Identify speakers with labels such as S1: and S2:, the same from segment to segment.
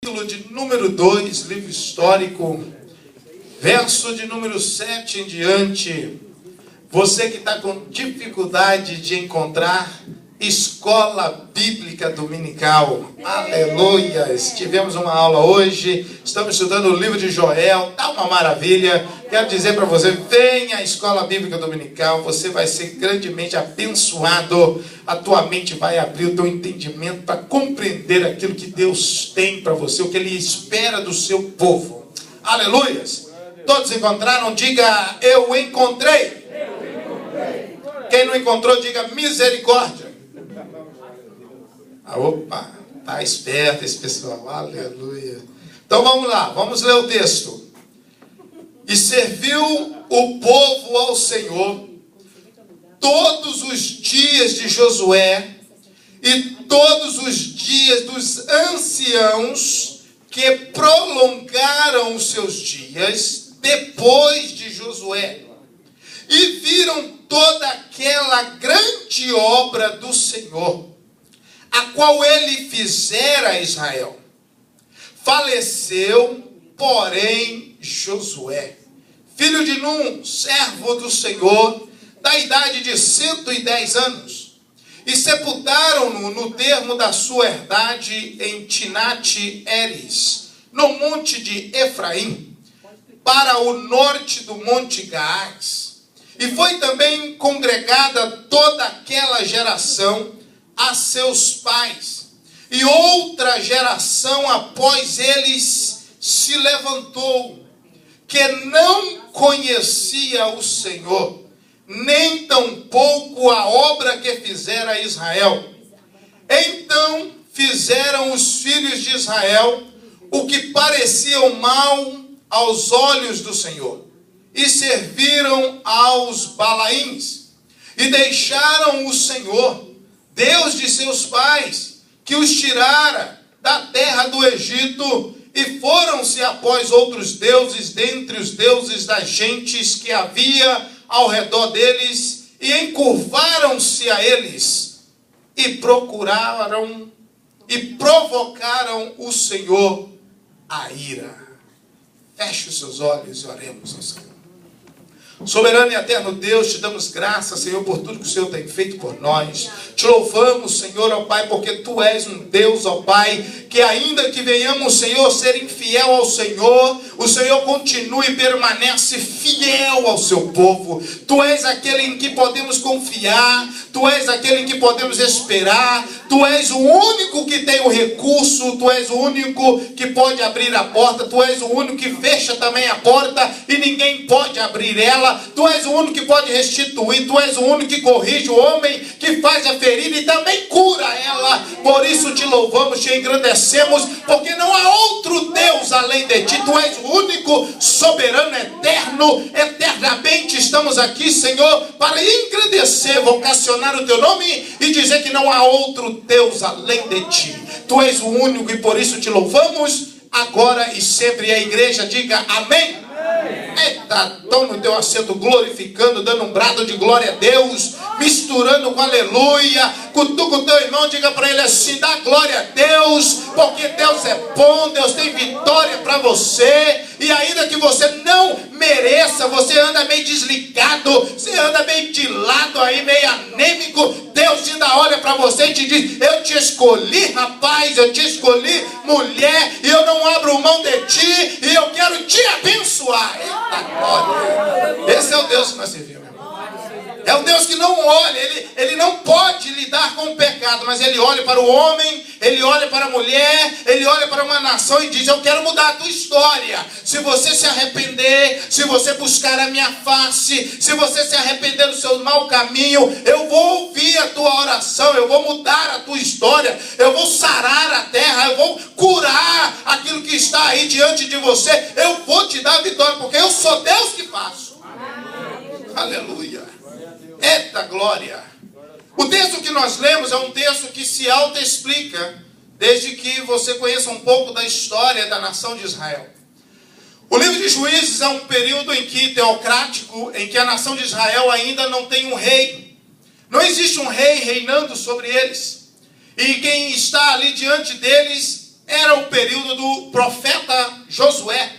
S1: Capítulo de número 2, livro histórico, verso de número 7 em diante. Você que está com dificuldade de encontrar escola bíblica dominical, aleluia! Tivemos uma aula hoje, estamos estudando o livro de Joel, está uma maravilha. Quero dizer para você, venha à escola bíblica dominical, você vai ser grandemente abençoado, a tua mente vai abrir o teu entendimento para compreender aquilo que Deus tem para você, o que Ele espera do seu povo, aleluias! Todos encontraram? Diga, eu encontrei. Quem não encontrou, diga misericórdia. Opa, tá esperto esse pessoal, aleluia. Então vamos lá, vamos ler o texto. E serviu o povo ao Senhor todos os dias de Josué e todos os dias dos anciãos que prolongaram os seus dias depois de Josué. E viram toda aquela grande obra do Senhor, a qual ele fizera a Israel. Faleceu, porém, Josué, filho de Num, servo do Senhor, da idade de 110 anos, e sepultaram-no no termo da sua herdade em Timnat-Heres, no monte de Efraim, para o norte do monte Gaás. E foi também congregada toda aquela geração a seus pais. E outra geração após eles se levantou, que não conhecia o Senhor, nem tampouco a obra que fizera Israel. Então fizeram os filhos de Israel o que parecia mal aos olhos do Senhor, e serviram aos Balaíns, e deixaram o Senhor, Deus de seus pais, que os tirara da terra do Egito, e foram-se após outros deuses, dentre os deuses das gentes que havia ao redor deles, e encurvaram-se a eles, e procuraram, e provocaram o Senhor a ira. Feche os seus olhos e oremos ao Senhor. Soberano e eterno Deus, te damos graças, Senhor, por tudo que o Senhor tem feito por nós. Te louvamos, Senhor, ó Pai, porque Tu és um Deus, ó Pai, que ainda que venhamos, Senhor, ser infiel ao Senhor, o Senhor continua e permanece fiel ao seu povo. Tu és aquele em que podemos confiar, Tu és aquele em que podemos esperar, Tu és o único que tem o recurso, Tu és o único que pode abrir a porta, Tu és o único que fecha também a porta e ninguém pode abrir ela. Tu és o único que pode restituir, Tu és o único que corrige o homem, que faz a ferida e também cura ela. Por isso te louvamos, te engrandecemos, porque não há outro Deus além de Ti. Tu és o único, soberano, eterno, eternamente estamos aqui, Senhor, para engrandecer, vocacionar o Teu nome e dizer que não há outro Deus além de Ti. Tu és o único e por isso te louvamos, agora e sempre. E a igreja diga amém. Eita, toma o teu assento glorificando, dando um brado de glória a Deus, misturando com aleluia. Cutuca o teu irmão, diga para ele assim: dá glória a Deus, porque Deus é bom, Deus tem vitória para você. E ainda que você não mereça, você anda meio desligado, você anda meio de lado aí, meio anêmico, Deus ainda olha para você e te diz: eu te escolhi, rapaz, eu te escolhi, mulher, e eu não abro mão de ti, e eu quero te abençoar. Eita glória! Esse é o Deus que nós servimos, meu irmão. É um Deus que não olha, ele não pode lidar com o pecado, mas ele olha para o homem, ele olha para a mulher, ele olha para uma nação e diz: eu quero mudar a tua história. Se você se arrepender, se você buscar a minha face, se você se arrepender do seu mau caminho, eu vou ouvir a tua oração, eu vou mudar a tua história, eu vou sarar a terra, eu vou curar aquilo que está aí diante de você, eu vou te dar a vitória, porque eu sou Deus que faço. Amém. Aleluia. Eita glória! O texto que nós lemos é um texto que se auto-explica, desde que você conheça um pouco da história da nação de Israel. O livro de Juízes é um período em que, teocrático, em que a nação de Israel ainda não tem um rei. Não existe um rei reinando sobre eles. E quem está ali diante deles era o período do profeta Josué.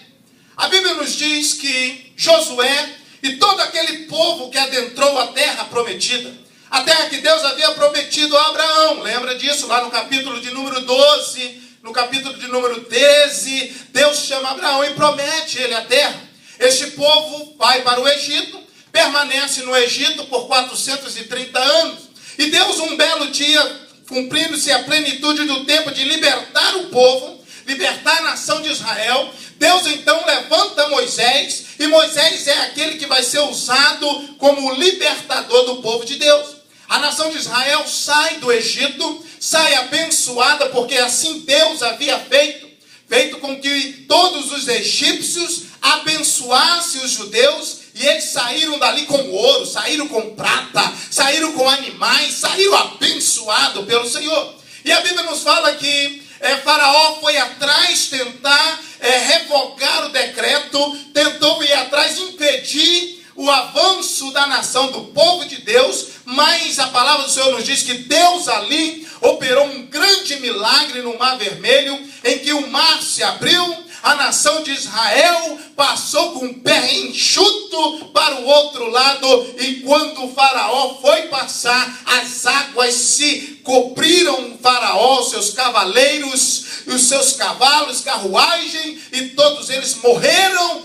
S1: A Bíblia nos diz que Josué e todo aquele povo que adentrou a terra prometida, a terra que Deus havia prometido a Abraão, lembra disso lá no capítulo de número 12, no capítulo de número 13, Deus chama Abraão e promete ele a terra. Este povo vai para o Egito, permanece no Egito por 430 anos, e Deus um belo dia, cumprindo-se a plenitude do tempo de libertar o povo, libertar a nação de Israel, Deus então levanta Moisés, e Moisés é aquele que vai ser usado como libertador do povo de Deus. A nação de Israel sai do Egito, sai abençoada, porque assim Deus havia feito com que todos os egípcios abençoassem os judeus, e eles saíram dali com ouro, saíram com prata, saíram com animais, saíram abençoados pelo Senhor. E a Bíblia nos fala que Faraó foi atrás tentar revogar o decreto, tentou ir atrás impedir o avanço da nação, do povo de Deus, mas a palavra do Senhor nos diz que Deus ali operou um grande milagre no Mar Vermelho, em que o mar se abriu, a nação de Israel passou com o pé enxuto para o outro lado, e quando o Faraó foi passar, as águas se cobriram o Faraó, seus cavaleiros, os seus cavalos, carruagem, e todos eles morreram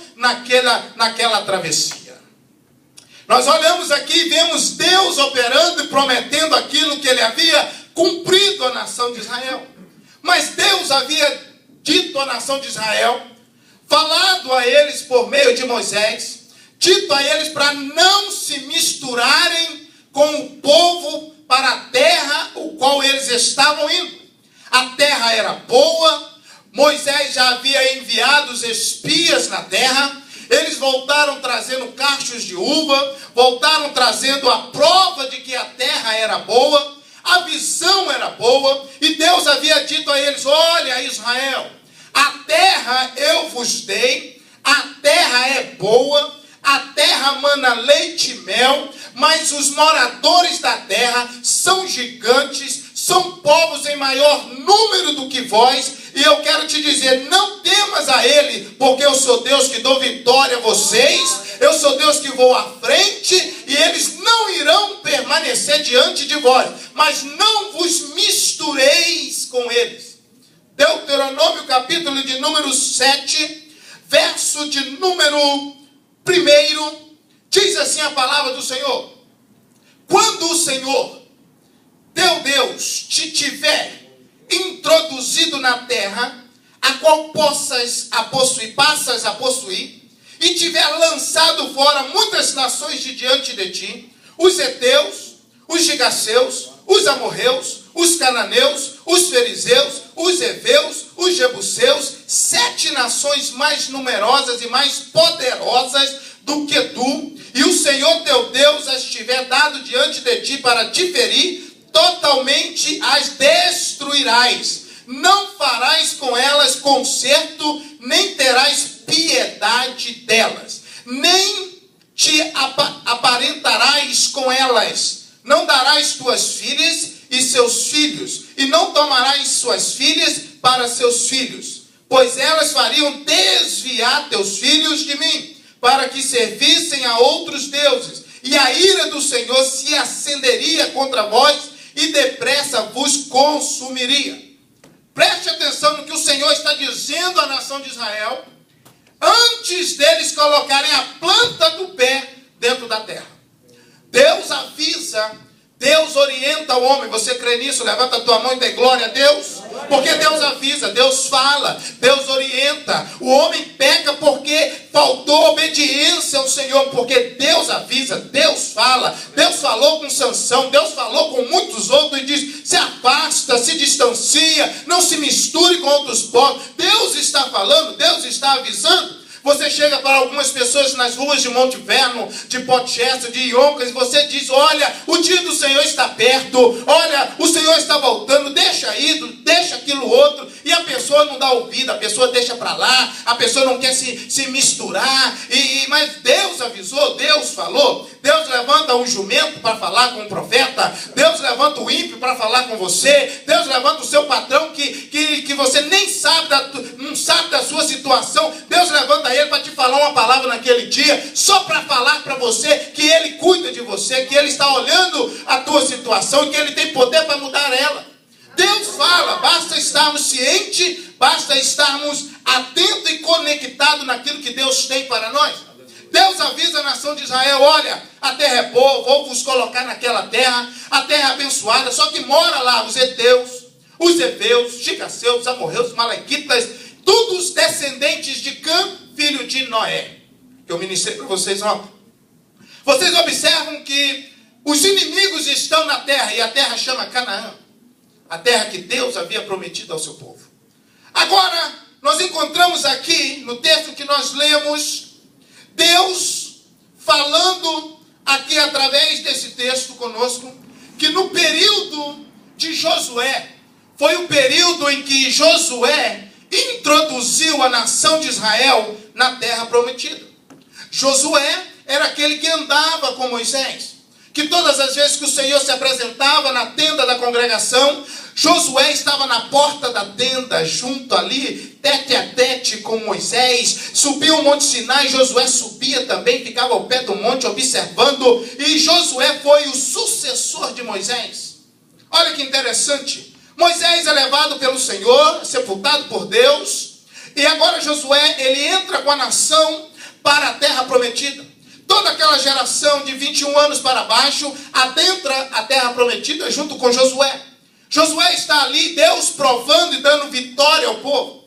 S1: naquela travessia. Nós olhamos aqui e vemos Deus operando e prometendo aquilo que ele havia cumprido à nação de Israel. Mas Deus havia dito à nação de Israel, falado a eles por meio de Moisés, dito a eles para não se misturarem com o povo para a terra o qual eles estavam indo. A terra era boa, Moisés já havia enviado os espias na terra, eles voltaram trazendo cachos de uva, voltaram trazendo a prova de que a terra era boa, a visão era boa, e Deus havia dito a eles: olha, Israel, a terra eu vos dei, a terra é boa, a terra mana leite e mel, mas os moradores da terra são gigantes, são povos em maior número do que vós, e eu quero te dizer, não temas a ele, porque eu sou Deus que dou vitória a vocês, eu sou Deus que vou à frente, e eles não irão permanecer diante de vós, mas não vos mistureis com eles. Deuteronômio capítulo de número 7, verso de número 1, diz assim a palavra do Senhor: quando o Senhor, teu Deus, te tiver introduzido na terra, a qual passas a possuir, e tiver lançado fora muitas nações de diante de ti, os heteus, os gigaseus, os amorreus, os cananeus, os fariseus, os heveus, os jebuseus, 7 nações mais numerosas e mais poderosas do que tu, e o Senhor teu Deus as tiver dado diante de ti para te ferir, totalmente as destruirás, não farás com elas conserto, nem terás piedade delas, nem te aparentarás com elas, não darás tuas filhas e seus filhos, e não tomarás suas filhas para seus filhos, pois elas fariam desviar teus filhos de mim, para que servissem a outros deuses, e a ira do Senhor se acenderia contra vós, e depressa vos consumiria. Preste atenção no que o Senhor está dizendo à nação de Israel, antes deles colocarem a planta do pé dentro da terra. Deus avisa, Deus orienta o homem. Você crê nisso? Levanta a tua mão e dê glória a Deus. Porque Deus avisa, Deus fala, Deus orienta. O homem peca porque faltou obediência ao Senhor, porque Deus avisa, Deus fala. Deus falou com Sansão, Deus falou com muitos outros e diz: se afasta, se distancia, não se misture com outros povos. Deus está falando, Deus está avisando. Você chega para algumas pessoas nas ruas de Monte Vernon, de Port Chester, de Yonkers, e você diz, olha, o dia do Senhor está perto, olha, o Senhor está voltando, deixa isso, deixa aquilo outro, e a pessoa não dá ouvido, a pessoa deixa para lá, a pessoa não quer se misturar, mas Deus avisou, Deus falou, Deus levanta um jumento para falar com o profeta, Deus levanta o ímpio para falar com você, Deus levanta o seu patrão que você nem sabe, não sabe da sua situação, Deus levanta ele para te falar uma palavra naquele dia, só para falar para você que ele cuida de você, que ele está olhando a tua situação e que ele tem poder para mudar ela. Deus fala, basta estarmos cientes, basta estarmos atentos e conectados naquilo que Deus tem para nós. Deus avisa a nação de Israel, olha, a terra é boa, vou vos colocar naquela terra, a terra é abençoada, só que mora lá os heteus, os heveus, os gigaseus, os amorreus, os malaiquitas, todos os descendentes de Cã, filho de Noé, que eu ministrei para vocês ontem. Vocês observam que os inimigos estão na terra, e a terra chama Canaã, a terra que Deus havia prometido ao seu povo. Agora, nós encontramos aqui, no texto que nós lemos, Deus falando aqui através desse texto conosco, que no período de Josué, foi o período em que Josué introduziu a nação de Israel na terra prometida. Josué era aquele que andava com Moisés, que todas as vezes que o Senhor se apresentava na tenda da congregação, Josué estava na porta da tenda, junto ali, tete a tete com Moisés, subiu o Monte Sinai, Josué subia também, ficava ao pé do monte observando, e Josué foi o sucessor de Moisés. Olha que interessante, Moisés é levado pelo Senhor, sepultado por Deus, e agora Josué, ele entra com a nação para a terra prometida. Toda aquela geração de 21 anos para baixo adentra a terra prometida junto com Josué. Josué está ali, Deus provando e dando vitória ao povo.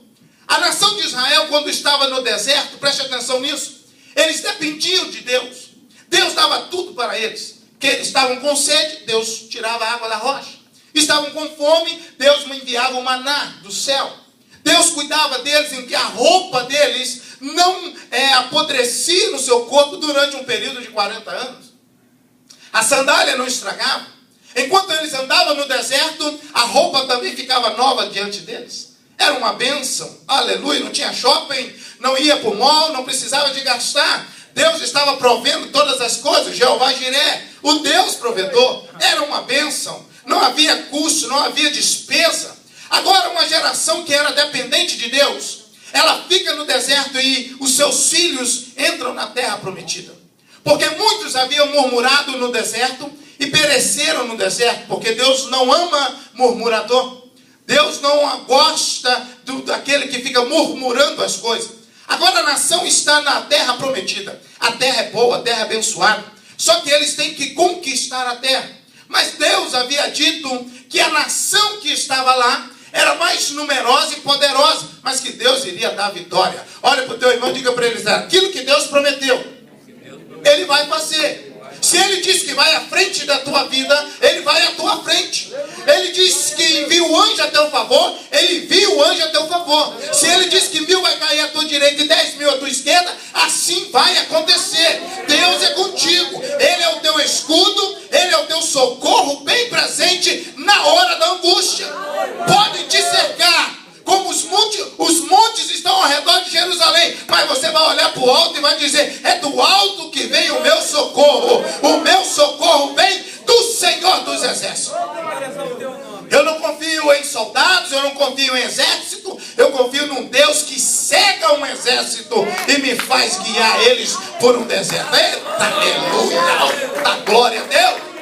S1: A nação de Israel, quando estava no deserto, preste atenção nisso, eles dependiam de Deus. Deus dava tudo para eles. Que eles estavam com sede, Deus tirava a água da rocha. Estavam com fome, Deus enviava o maná do céu. Deus cuidava deles em que a roupa deles não apodrecia no seu corpo durante um período de 40 anos. A sandália não estragava. Enquanto eles andavam no deserto, a roupa também ficava nova diante deles. Era uma bênção, aleluia, não tinha shopping, não ia para o mall, não precisava de gastar. Deus estava provendo todas as coisas, Jeová Jiré, o Deus provedor, era uma bênção. Não havia custo, não havia despesa. Agora uma geração que era dependente de Deus, ela fica no deserto e os seus filhos entram na terra prometida. Porque muitos haviam murmurado no deserto e pereceram no deserto, porque Deus não ama murmurador. Deus não gosta daquele que fica murmurando as coisas. Agora a nação está na terra prometida. A terra é boa, a terra é abençoada. Só que eles têm que conquistar a terra. Mas Deus havia dito que a nação que estava lá era mais numerosa e poderosa, mas que Deus iria dar vitória. Olha para o teu irmão e diga para eles, aquilo que Deus prometeu, Ele vai fazer. Se Ele diz que vai à frente da tua vida, Ele vai à tua frente. Ele diz que envia o anjo a teu favor, Ele envia o anjo a teu favor. Se Ele diz que 1000 vai cair à tua direita e 10.000 à tua esquerda, assim vai acontecer. Deus é contigo. Ele é o teu escudo, Ele é o teu socorro bem presente na hora da angústia. Podem te cercar, como os montes estão ao redor de Jerusalém, mas você vai olhar para o alto e vai dizer, é do alto que vem o meu socorro. O meu socorro vem do Senhor dos Exércitos. Eu não confio em soldados, eu não confio em exército, eu confio num Deus que cega um exército e me faz guiar eles por um deserto. Eita, aleluia, da glória a Deus.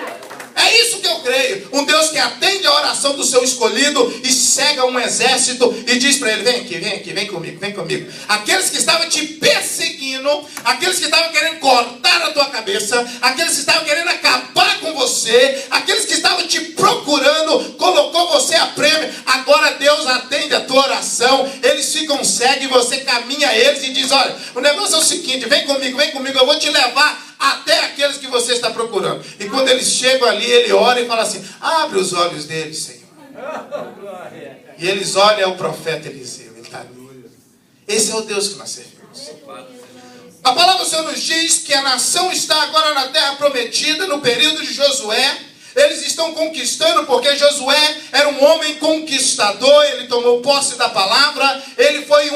S1: É isso que eu creio. Um Deus que atende a oração do seu escolhido e cega um exército e diz para ele, vem aqui, vem comigo, vem comigo. Aqueles que estavam te perseguindo, aqueles que estavam querendo cortar a tua cabeça, aqueles que estavam querendo acabar com você, aqueles que estavam te procurando, colocou você a prêmio. Agora Deus atende a tua oração, eles ficam cegos e você caminha a eles e diz, olha, o negócio é o seguinte, vem comigo, eu vou te levar até aqueles que você está procurando. E quando eles chegam ali, ele ora e fala assim, abre os olhos deles, Senhor. E eles olham o profeta Eliseu, ele está ali. Esse é o Deus que nós servimos. A palavra do Senhor nos diz que a nação está agora na terra prometida, no período de Josué. Eles estão conquistando porque Josué era um homem conquistador, ele tomou posse da palavra, ele foi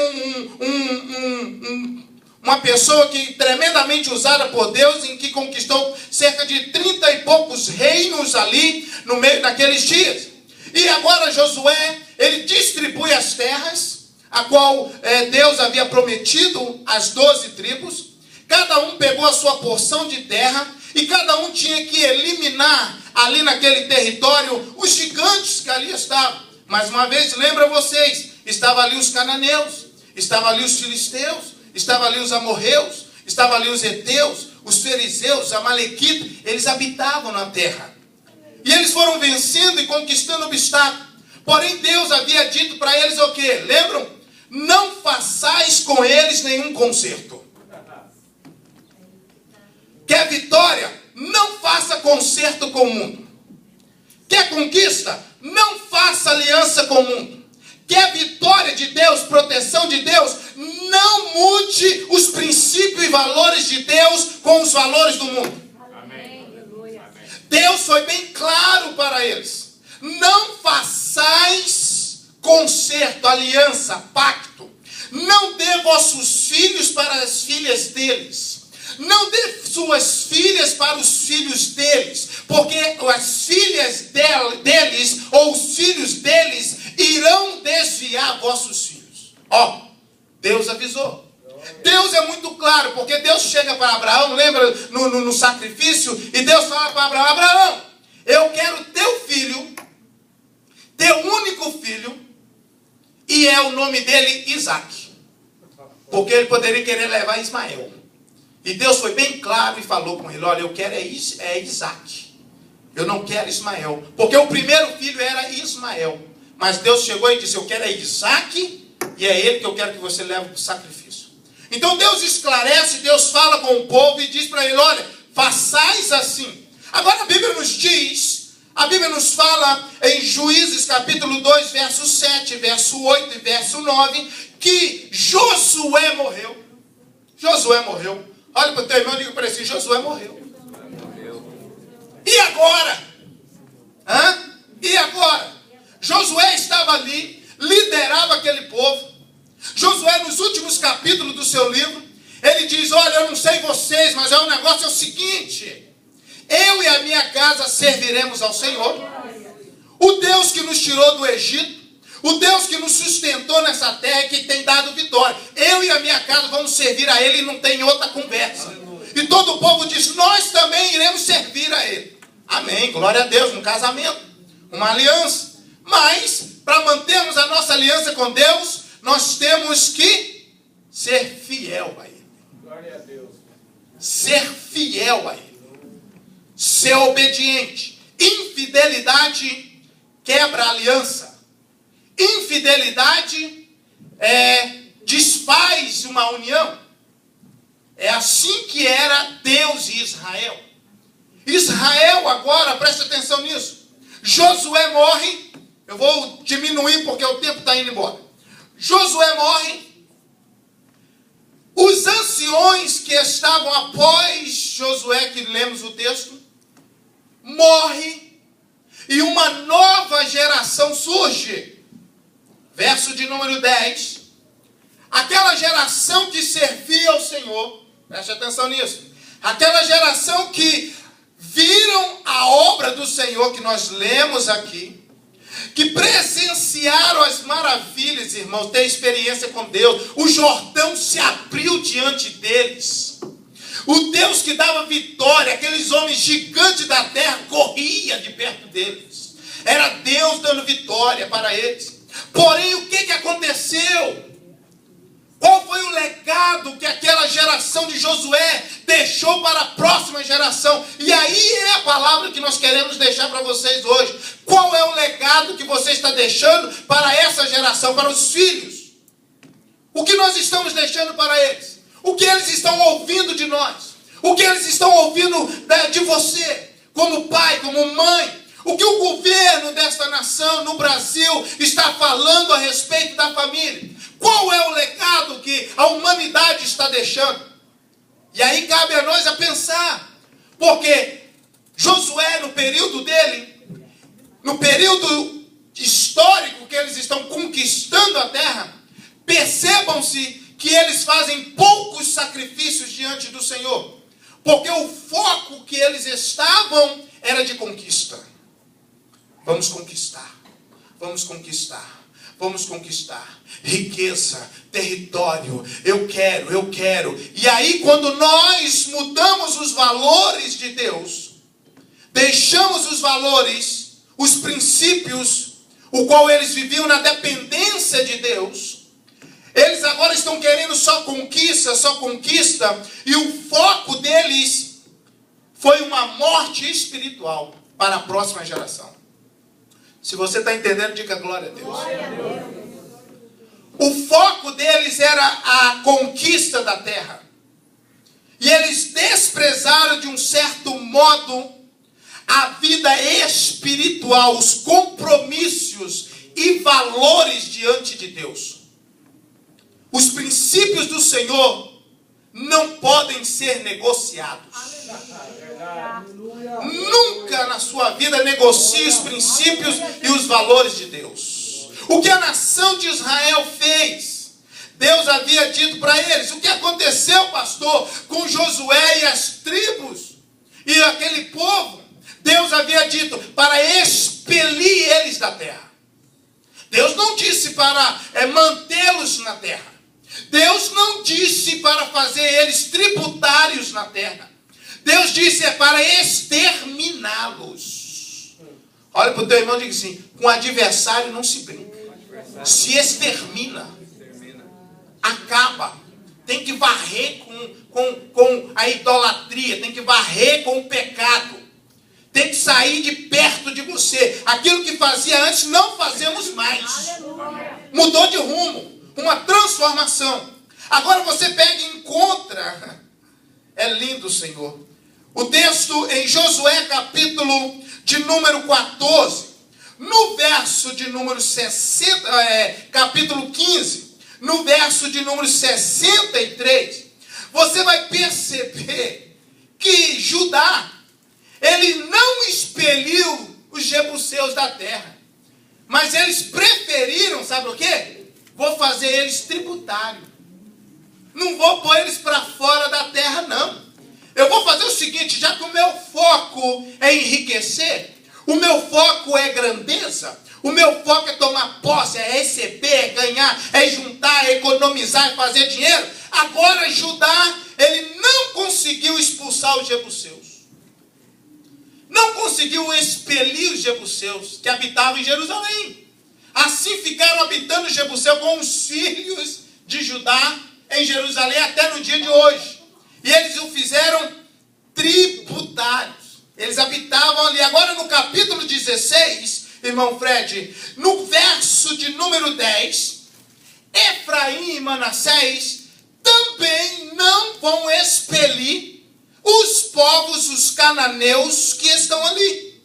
S1: uma pessoa que tremendamente usada por Deus, em que conquistou cerca de 30 e poucos reinos ali no meio daqueles dias. E agora Josué, ele distribui as terras, a qual Deus havia prometido às 12 tribos. Cada um pegou a sua porção de terra e cada um tinha que eliminar ali naquele território os gigantes que ali estavam. Mais uma vez, lembra vocês, estavam ali os cananeus, estavam ali os filisteus, estavam ali os amorreus, estavam ali os heteus, os fariseus, os amalequitas. Eles habitavam na terra. E eles foram vencendo e conquistando obstáculos. Porém, Deus havia dito para eles o quê? Lembram? Não façais com eles nenhum concerto. Quer vitória? Não faça concerto com o mundo. Quer conquista? Não faça aliança com o mundo. Quer vitória de Deus, proteção de Deus? Não mude os princípios e valores de Deus com os valores do mundo. Amém. Deus foi bem claro para eles. Não façais concerto, aliança, pacto. Não dê vossos filhos para as filhas deles. Não dê suas filhas para os filhos deles, porque as filhas deles ou os filhos deles irão desviar vossos filhos. Ó, Deus avisou. Deus é muito claro, porque Deus chega para Abraão, lembra no sacrifício, e Deus fala para Abraão: Abraão, eu quero teu filho, teu único filho, e é o nome dele Isaque, porque ele poderia querer levar Ismael. E Deus foi bem claro e falou com ele: olha, eu quero é Isaque. Eu não quero Ismael. Porque o primeiro filho era Ismael. Mas Deus chegou e disse: eu quero é Isaque, e é ele que eu quero que você leve para o sacrifício. Então Deus esclarece, Deus fala com o povo e diz para ele: olha, façais assim. Agora a Bíblia nos diz, a Bíblia nos fala em Juízes capítulo 2, verso 7, verso 8 e verso 9, que Josué morreu. Josué morreu. Olha para o teu irmão e diga para ele assim: Josué morreu. E agora? E agora? Josué estava ali, liderava aquele povo. Josué, nos últimos capítulos do seu livro, ele diz: olha, eu não sei vocês, mas o negócio é o seguinte: eu e a minha casa serviremos ao Senhor, o Deus que nos tirou do Egito, o Deus que nos sustentou nessa terra e que tem dado vitória. Eu e a minha casa vamos servir a Ele e não tem outra conversa. E todo o povo diz: nós também iremos servir a Ele. Amém, glória a Deus, um casamento, uma aliança. Mas, para mantermos a nossa aliança com Deus, nós temos que ser fiel a Ele. Glória a Deus. Ser fiel a Ele. Ser obediente. Infidelidade quebra a aliança. Infidelidade desfaz uma união. É assim que era Deus e Israel. Israel agora, presta atenção nisso. Josué morre. Eu vou diminuir porque o tempo está indo embora. Josué morre. Os anciões que estavam após Josué, que lemos o texto, morrem. E uma nova geração surge. Verso de número 10. Aquela geração que servia ao Senhor. Preste atenção nisso. Aquela geração que viram a obra do Senhor que nós lemos aqui. Que presenciaram as maravilhas, irmãos. Tem experiência com Deus. O Jordão se abriu diante deles. O Deus que dava vitória. Aqueles homens gigantes da terra corria de perto deles. Era Deus dando vitória para eles. Porém, o que aconteceu? Qual foi o legado que aquela geração de Josué deixou para a próxima geração? E aí é a palavra que nós queremos deixar para vocês hoje. Qual é o legado que você está deixando para essa geração, para os filhos? O que nós estamos deixando para eles? O que eles estão ouvindo de nós? O que eles estão ouvindo de você, como pai, como mãe? O que o governo desta nação, no Brasil, está falando a respeito da família? Qual é o legado que a humanidade está deixando. E aí cabe a nós a pensar, porque Josué, no período dele, no período histórico que eles estão conquistando a terra, percebam-se que eles fazem poucos sacrifícios diante do Senhor, porque o foco que eles estavam era de conquista. Vamos conquistar, vamos conquistar, vamos conquistar riqueza, território, eu quero. E aí quando nós mudamos os valores de Deus, deixamos os valores, os princípios, o qual eles viviam na dependência de Deus, eles agora estão querendo só conquista, e o foco deles foi uma morte espiritual para a próxima geração. Se você está entendendo, diga glória a Deus.
S2: Glória a Deus.
S1: O foco deles era a conquista da terra. E eles desprezaram de um certo modo a vida espiritual, os compromissos e valores diante de Deus. Os princípios do Senhor não podem ser negociados. Nunca na sua vida negocie os princípios e os valores de Deus. O que a nação de Israel fez, Deus havia dito para eles. O que aconteceu, pastor, com Josué e as tribos e aquele povo? Deus havia dito para expelir eles da terra. Deus não disse para mantê-los na terra. Deus não disse para fazer eles tributários na terra. Deus disse para exterminá-los. Olha para o teu irmão e diga assim: com adversário não se brinca. Se extermina. Acaba. Tem que varrer com a idolatria. Tem que varrer com o pecado. Tem que sair de perto de você. Aquilo que fazia antes, não fazemos mais. Mudou de rumo. Uma transformação. Agora você pega e encontra. É lindo, Senhor. O texto em Josué, capítulo de número 14. No verso de número 60, capítulo 15. No verso de número 63. Você vai perceber que Judá, ele não expeliu os jebuseus da terra. Mas eles preferiram, sabe o quê? Vou fazer eles tributários. Não vou pôr eles para fora da terra, não. Eu vou fazer o seguinte, já que o meu foco é enriquecer, o meu foco é grandeza, o meu foco é tomar posse, é receber, é ganhar, é juntar, é economizar, é fazer dinheiro. Agora Judá, ele não conseguiu expulsar os jebuseus. Não conseguiu expelir os jebuseus que habitavam em Jerusalém. Assim ficaram habitando os jebuseus com os filhos de Judá em Jerusalém até no dia de hoje. E eles o fizeram tributários. Eles habitavam ali. Agora no capítulo 16, irmão Fred, no verso de número 10, Efraim e Manassés também não vão expelir os povos, os cananeus que estão ali.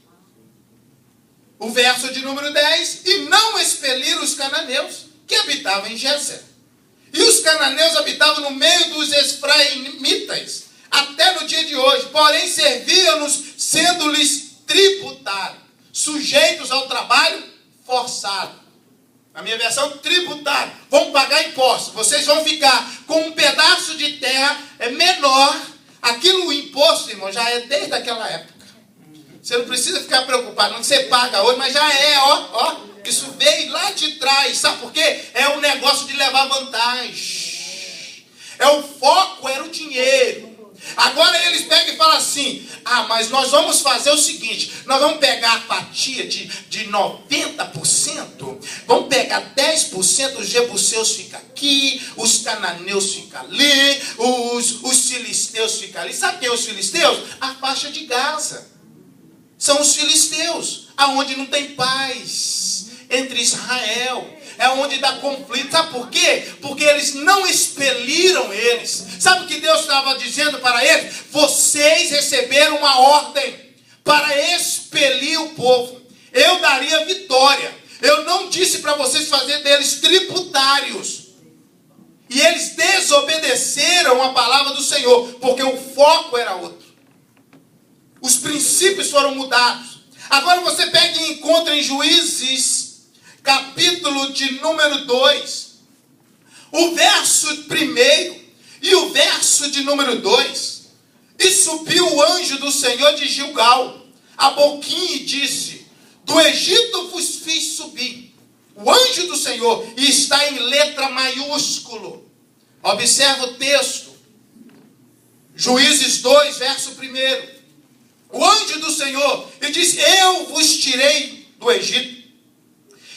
S1: O verso de número 10, e não expeliram os cananeus que habitavam em Gézer. E os cananeus habitavam no meio dos efraimitas, até no dia de hoje. Porém, serviam-nos, sendo-lhes tributários, sujeitos ao trabalho forçado. Na minha versão, tributário. Vão pagar impostos. Vocês vão ficar com um pedaço de terra menor. Aquilo, o imposto, irmão, já é desde aquela época. Você não precisa ficar preocupado. Não que você paga hoje, mas já é, ó. Isso veio lá de trás. Sabe por quê? É um negócio de levar vantagem. O foco era o dinheiro. Agora eles pegam e falam assim: mas nós vamos fazer o seguinte, nós vamos pegar a fatia de 90%, vamos pegar 10%, os jebuseus ficam aqui, os cananeus ficam ali, os filisteus ficam ali. Sabe quem é os filisteus? A faixa de Gaza. São os filisteus, aonde não tem paz entre Israel. É onde dá conflito. Sabe por quê? Porque eles não expeliram eles. Sabe o que Deus estava dizendo para eles? Vocês receberam uma ordem para expelir o povo. Eu daria vitória. Eu não disse para vocês fazer deles tributários. E eles obedeceram a palavra do Senhor, porque o foco era outro. Os princípios foram mudados. Agora você pega e encontra em Juízes, capítulo de número 2, o verso 1 e o verso de número 2. E subiu o anjo do Senhor de Gilgal, a Boquim, e disse: do Egito vos fiz subir. O anjo do Senhor, e está em letra maiúsculo. Observa o texto. Juízes 2, verso 1. O anjo do Senhor, e disse: eu vos tirei do Egito,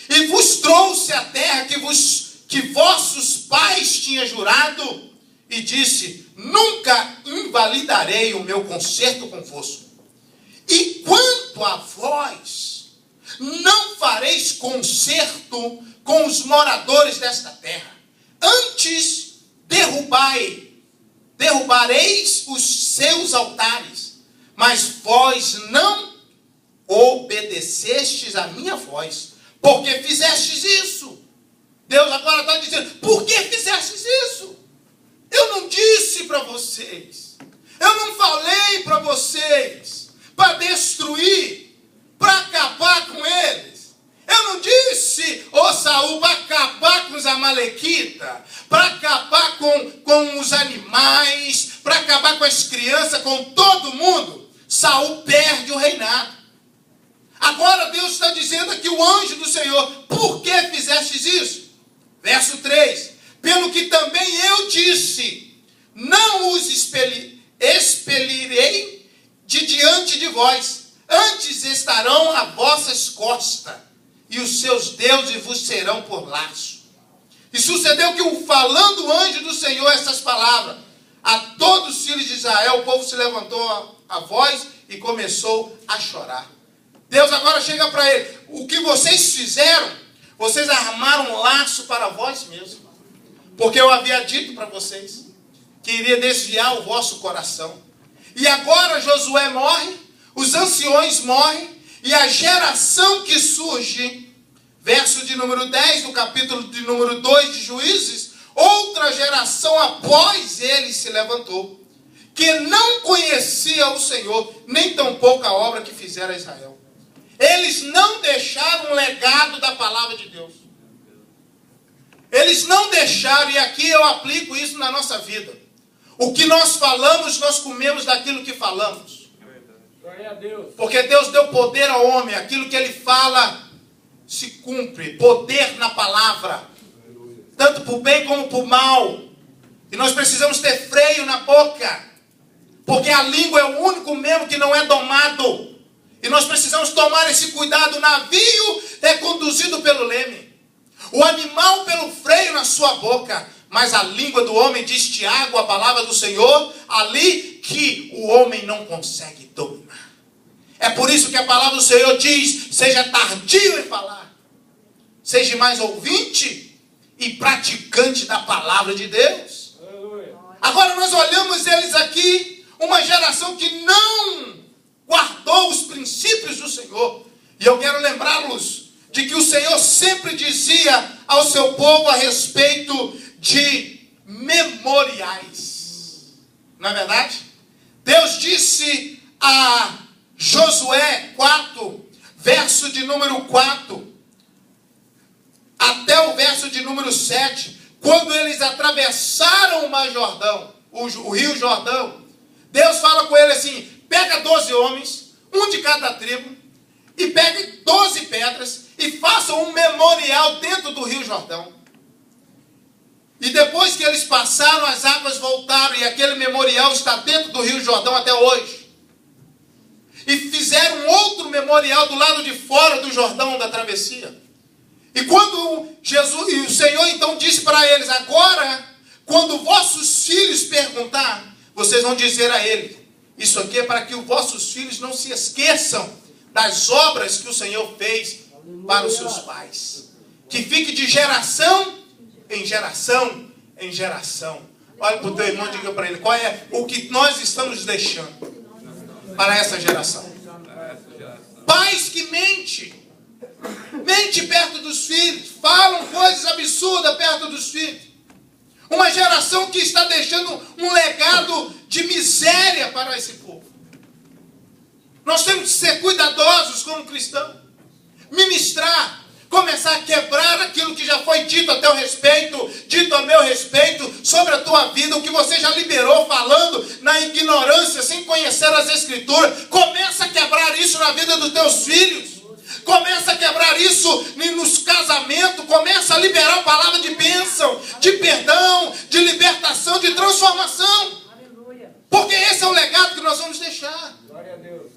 S1: e vos trouxe a terra que vossos pais tinham jurado, e disse: nunca invalidarei o meu concerto convosco. E quanto a vós, não fareis concerto com os moradores desta terra. Antes derrubareis os seus altares, mas vós não obedecestes a minha voz, porque fizestes isso. Deus agora está dizendo: por que fizestes isso? Eu não disse para vocês, eu não falei para vocês para destruir, para acabar com eles. Eu não disse, Saul, para acabar com os amalequitas, para acabar com os animais, para acabar com as crianças, com todo mundo. Saul perde o reinado. Agora Deus está dizendo aqui, o anjo do Senhor: por que fizestes isso? Verso 3: pelo que também eu disse, não os expelirei de diante de vós, antes estarão a vossas costas, e os seus deuses vos serão por laço. E sucedeu que, falando o anjo do Senhor essas palavras a todos os filhos de Israel, o povo se levantou a voz e começou a chorar. Deus agora chega para ele: o que vocês fizeram, vocês armaram um laço para vós mesmos, porque eu havia dito para vocês que iria desviar o vosso coração. E agora Josué morre, os anciões morrem, e a geração que surge, verso de número 10, do capítulo de número 2 de Juízes, outra geração após ele se levantou, que não conhecia o Senhor, nem tampouco a obra que fizera Israel. Eles não deixaram um legado da palavra de Deus. Eles não deixaram, e aqui eu aplico isso na nossa vida. O que nós falamos, nós comemos daquilo que falamos. Porque Deus deu poder ao homem, aquilo que ele fala se cumpre. Poder na palavra, tanto para o bem como para o mal. E nós precisamos ter freio na boca, porque a língua é o único membro que não é domado. E nós precisamos tomar esse cuidado. O navio é conduzido pelo leme, o animal pelo freio na sua boca, mas a língua do homem, diz Tiago, a palavra do Senhor, ali que o homem não consegue dominar. É por isso que a palavra do Senhor diz: seja tardio em falar, seja mais ouvinte e praticante da palavra de Deus. Agora nós olhamos eles aqui, uma geração que não guardou os princípios do Senhor. E eu quero lembrá-los de que o Senhor sempre dizia ao seu povo a respeito de memoriais. Não é verdade? Deus disse a Josué 4, verso de número 4, até o verso de número 7, quando eles atravessaram o Mar Jordão, o Rio Jordão, Deus fala com ele assim: pega 12 homens, um de cada tribo, e pegue 12 pedras, e façam um memorial dentro do Rio Jordão. E depois que eles passaram, as águas voltaram, e aquele memorial está dentro do Rio Jordão até hoje. E fizeram um outro memorial do lado de fora do Jordão da travessia. E quando Jesus, e o Senhor então disse para eles: agora, quando vossos filhos perguntar, vocês vão dizer a ele: isso aqui é para que os vossos filhos não se esqueçam das obras que o Senhor fez para os seus pais. Que fique de geração em geração em geração. Olha para o teu irmão e diga para ele: qual é o que nós estamos deixando para essa geração? Pais que mentem perto dos filhos, falam coisas absurdas perto dos filhos. Uma geração que está deixando um legado de miséria para esse povo. Nós temos que ser cuidadosos como cristãos. Ministrar, começar a quebrar aquilo que já foi dito a teu respeito, dito a meu respeito, sobre a tua vida, o que você já liberou falando na ignorância, sem conhecer as Escrituras. Começa a quebrar isso na vida dos teus filhos. Começa a quebrar isso nos casamentos. Começa a liberar a palavra de bênção, de perdão, de libertação, de transformação. Porque esse é o legado que nós vamos deixar.
S2: Glória a Deus.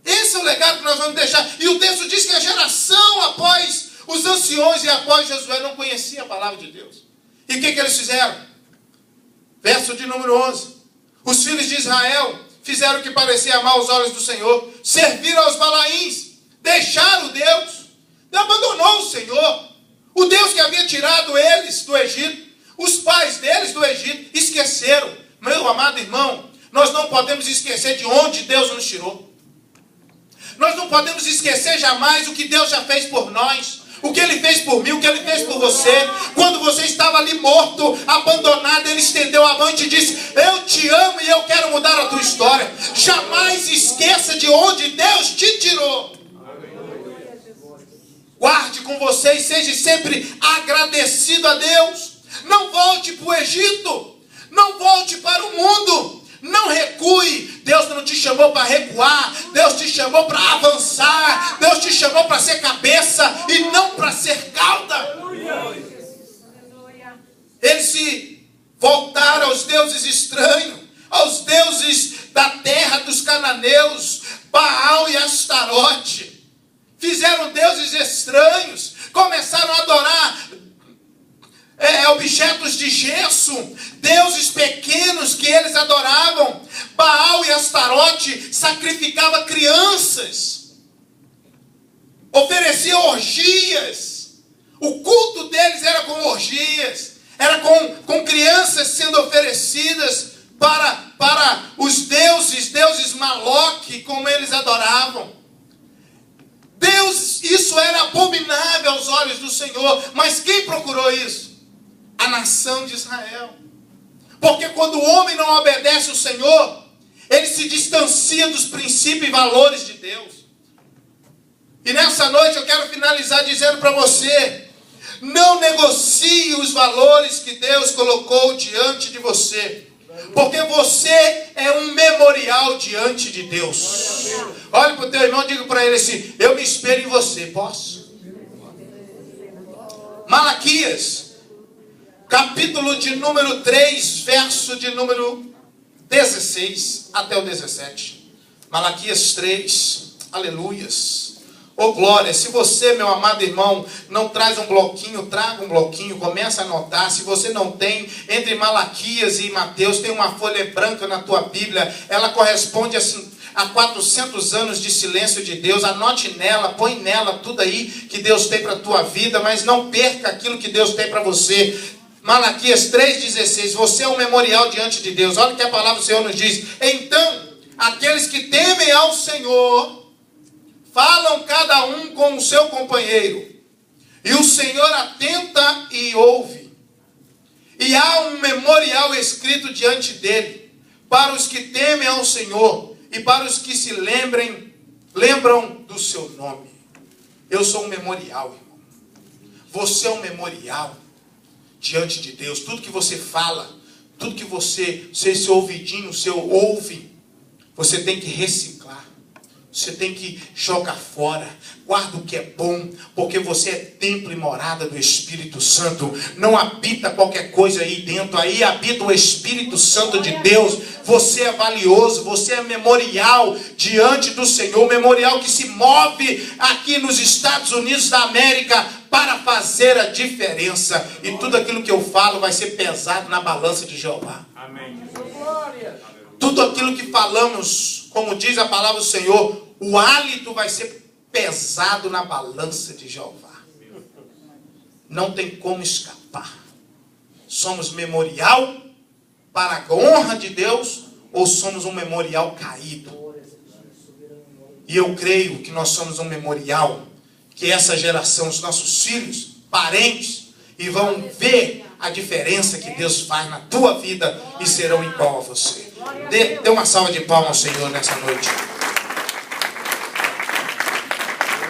S1: Esse é o legado que nós vamos deixar. E o texto diz que a geração após os anciões e após Josué não conhecia a palavra de Deus. E o que eles fizeram? Verso de número 11. Os filhos de Israel fizeram o que parecia amar aos olhos do Senhor. Serviram aos Balaíns. Deixaram Deus. Abandonou o Senhor. O Deus que havia tirado eles do Egito. Os pais deles do Egito. Esqueceram. Meu amado irmão, nós não podemos esquecer de onde Deus nos tirou. Nós não podemos esquecer jamais o que Deus já fez por nós. O que Ele fez por mim, o que Ele fez por você. Quando você estava ali morto, abandonado, Ele estendeu a mão e te disse: eu te amo e eu quero mudar a tua história. Jamais esqueça de onde Deus te tirou. Guarde com você e seja sempre agradecido a Deus. Não volte para o Egito. Não volte para o mundo. Não recue. Deus não te chamou para recuar. Deus te chamou para avançar. Deus te chamou para ser cabeça e não para ser cauda. Eles se voltaram aos deuses estranhos, aos deuses da terra dos cananeus, Baal e Astarote. Fizeram deuses estranhos. Começaram a adorar objetos de gesso, deuses pequenos que eles adoravam. Baal e Astarote sacrificava crianças, ofereciam orgias. O culto deles era com orgias, era com crianças sendo oferecidas para os deuses Maloque, como eles adoravam. Deus, isso era abominável aos olhos do Senhor. Mas quem procurou isso? A nação de Israel. Porque quando o homem não obedece ao Senhor, ele se distancia dos princípios e valores de Deus. E nessa noite eu quero finalizar dizendo para você: não negocie os valores que Deus colocou diante de você. Porque você é um memorial diante de Deus. Olhe para o teu irmão e diga para ele assim: eu me espero em você. Posso? Malaquias, capítulo de número 3, verso de número 16 até o 17. Malaquias 3, aleluias. Oh glória, se você, meu amado irmão, não traz um bloquinho, traga um bloquinho, começa a anotar. Se você não tem, entre Malaquias e Mateus, tem uma folha branca na tua Bíblia, ela corresponde assim a 400 anos de silêncio de Deus. Anote nela, põe nela tudo aí que Deus tem para a tua vida, mas não perca aquilo que Deus tem para você. Malaquias 3,16, você é um memorial diante de Deus. Olha o que a palavra do Senhor nos diz: então, aqueles que temem ao Senhor falam cada um com o seu companheiro, e o Senhor atenta e ouve. E há um memorial escrito diante dele, para os que temem ao Senhor, e para os que se lembram do seu nome. Eu sou um memorial, irmão. Você é um memorial diante de Deus. Tudo que você fala, tudo que você, esse ouvidinho seu ouve, você tem que reciclar. Você tem que jogar fora. Guarda o que é bom, porque você é templo e morada do Espírito Santo. Não habita qualquer coisa aí dentro. Aí habita o Espírito Santo de Deus. Você é valioso, você é memorial diante do Senhor. Memorial que se move aqui nos Estados Unidos da América para fazer a diferença. E tudo aquilo que eu falo vai ser pesado na balança de Jeová. Amém. Tudo aquilo que falamos, como diz a palavra do Senhor, o hálito vai ser pesado na balança de Jeová. Não tem como escapar. Somos memorial para a honra de Deus, ou somos um memorial caído? E eu creio que nós somos um memorial, que essa geração, os nossos filhos, parentes, e vão ver a diferença que Deus faz na tua vida e serão igual a você. Dê uma salva de palmas ao Senhor nessa noite.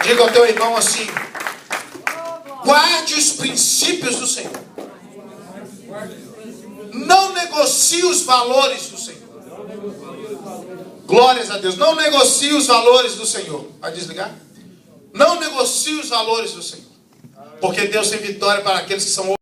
S1: Diga ao teu irmão assim: guarde os princípios do Senhor. Não negocie os valores do Senhor. Glórias a Deus. Não negocie os valores do Senhor. Vai desligar? Não negocie os valores do Senhor. Porque Deus tem vitória para aqueles que são